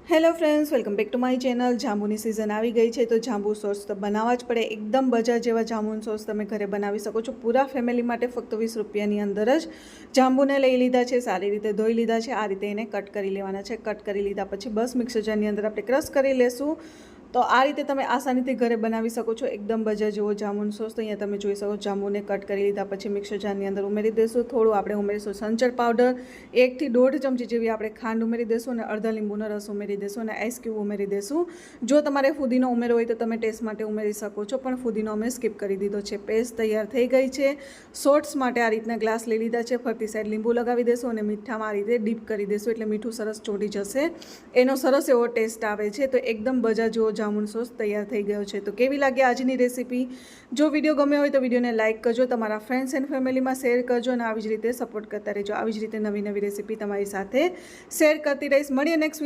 Hello friends, welcome back to my channel. જાંબુની season આવી ગઈ છે તો જાંબુ સોસ તો બનાવવા જ પડે। એકદમ બજાર જેવા જાંબુનો સોસ તમે ઘરે બનાવી શકો છો। પૂરા ફેમિલી માટે ફક્ત 20 રૂપિયાની અંદર જ જાંબુને લઈ લીધા છે, સારી રીતે ધોઈ લીધા છે। આ રીતે એને કટ કરી લેવાના છે। કટ કરી લીધા પછી બસ મિક્સર જારની અંદર આપણે ક્રશ કરી લેશું। તો આ રીતે તમે આસાનીથી ઘરે બનાવી શકો છો એકદમ બજાર જેવો જાંબુનો સોસ। તો અહીંયા તમે જોઈ શકો જાંબુને કટ કરી લીધા પછી મિક્સર જારની અંદર ઉમેરી દઈશું। થોડું આપણે ઉમેરીશું સંચળ પાવડર, 1 થી 1.5 ચમચી જેવી આપણે ખાંડ ઉમેરી દઈશું અને અડધા લીંબુનો રસ ઉમેરી દઈશું અને આઈસ ક્યુબ ઉમેરી દઈશું। જો તમારે ફુદીનો ઉમેરવો હોય તો તમે ટેસ્ટ માટે ઉમેરી શકો છો, પણ ફુદીનો અમે સ્કીપ કરી દીધો છે। પેસ્ટ તૈયાર થઈ ગઈ છે। શોર્ટ્સ માટે આ રીતના ગ્લાસ લઈ લીધા છે। ફરતી સાઈડ લીંબુ લગાવી દઈશું અને મીઠામાં આ રીતે ડીપ કરી દઈશું એટલે મીઠું સરસ ચોંટી જશે, એનો સરસ એવો ટેસ્ટ આવે છે। તો એકદમ બજાર જેવો જાંબુનો સોસ તૈયાર થઈ ગયો છે। તો કેવી લાગે આજની રેસીપી? જો વિડીયો ગમ્યો હોય તો વિડીયોને લાઇક કરજો, તમારા ફ્રેન્ડ્સ એન્ડ ફેમિલીમાં શેર કરજો અને આવી જ રીતે સપોર્ટ કરતા રહેજો। આવી જ રીતે નવી નવી રેસીપી તમારી સાથે શેર કરતી રહીશ। મળીએ નેક્સ્ટ વિડીયો।